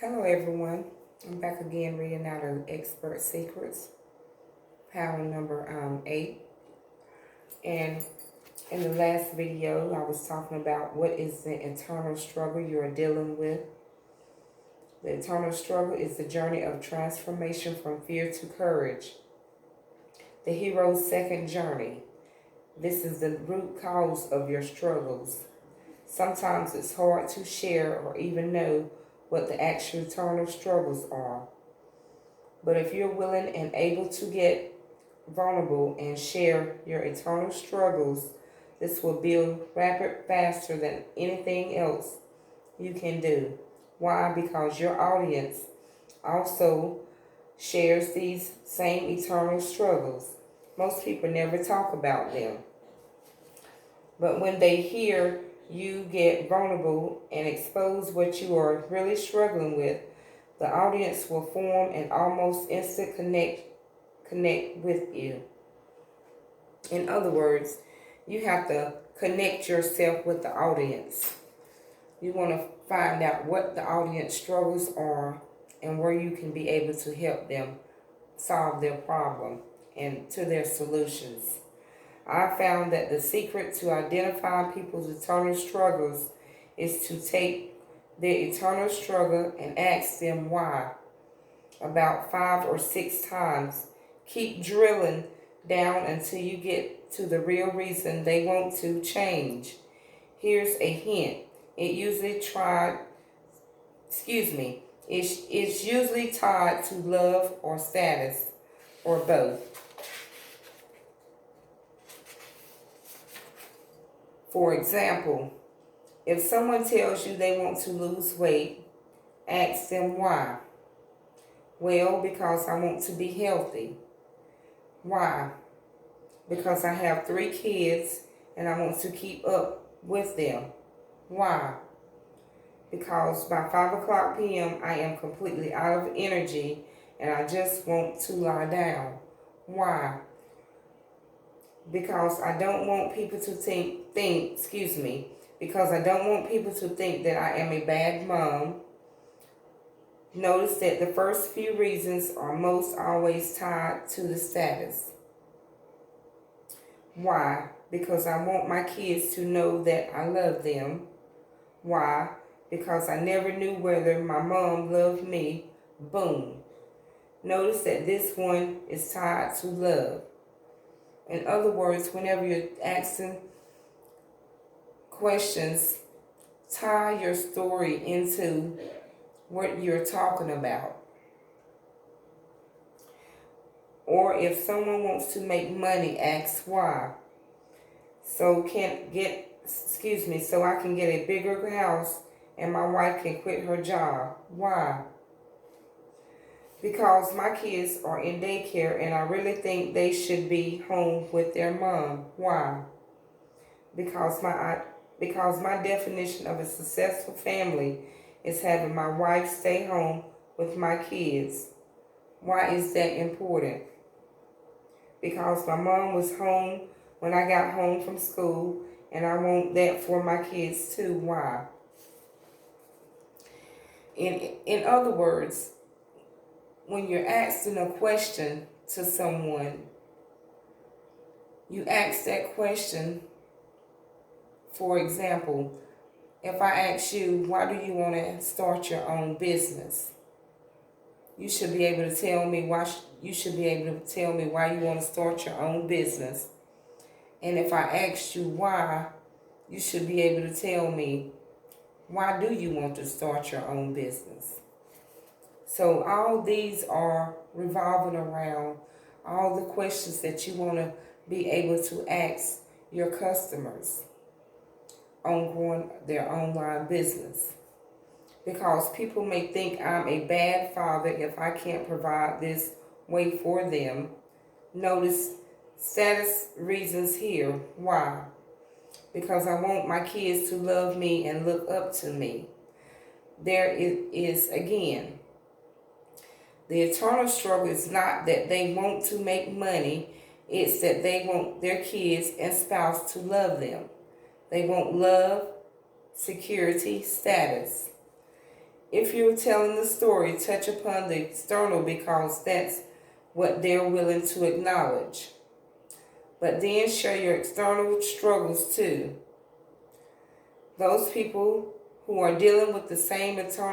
Hello everyone, I'm back again reading out of Expert Secrets, panel number 8. And in the last video, I was talking about what is the internal struggle you are dealing with. The internal struggle is the journey of transformation from fear to courage. The hero's second journey. This is the root cause of your struggles. Sometimes it's hard to share or even know what the actual internal struggles are. But if you're willing and able to get vulnerable and share your internal struggles, this will build rapid faster than anything else you can do. Why? Because your audience also shares these same eternal struggles. Most people never talk about them. But when they hear you get vulnerable and expose what you are really struggling with, the audience will form an almost instant connect with you. In other words, you have to connect yourself with the audience. You want to find out what the audience struggles are and where you can be able to help them solve their problem and to their solutions. I found that the secret to identifying people's eternal struggles is to take their eternal struggle and ask them why about 5 or 6 times. Keep drilling down until you get to the real reason they want to change. Here's a hint. It's usually tied to love or status or both. For example, if someone tells you they want to lose weight, ask them why. Well, because I want to be healthy. Why? Because I have 3 kids and I want to keep up with them. Why? Because by 5 o'clock p.m. I am completely out of energy and I just want to lie down. Why? Because I don't want people to because I don't want people to think that I am a bad mom. Notice that the first few reasons are most always tied to the status. Why? Because I want my kids to know that I love them. Why? Because I never knew whether my mom loved me. Boom. Notice that this one is tied to love. In other words, whenever you're asking questions, tie your story into what you're talking about. Or if someone wants to make money, ask why. So I can get a bigger house and my wife can quit her job. Why? Because my kids are in daycare and I really think they should be home with their mom. Why? Because my definition of a successful family is having my wife stay home with my kids. Why is that important? Because my mom was home when I got home from school and I want that for my kids too. Why? In other words, when you're asking a question to someone, you ask that question. For example, if I ask you, why do you want to start your own business? You should be able to tell me why you want to start your own business. And if I asked you why, you should be able to tell me, why do you want to start your own business? So all these are revolving around all the questions that you want to be able to ask your customers on growing their online business. Because people may think I'm a bad father if I can't provide this way for them. Notice status reasons here. Why? Because I want my kids to love me and look up to me. There it is again. The eternal struggle is not that they want to make money. It's that they want their kids and spouse to love them. They want love, security, status. If you're telling the story, touch upon the external because that's what they're willing to acknowledge. But then share your external struggles too. Those people who are dealing with the same internal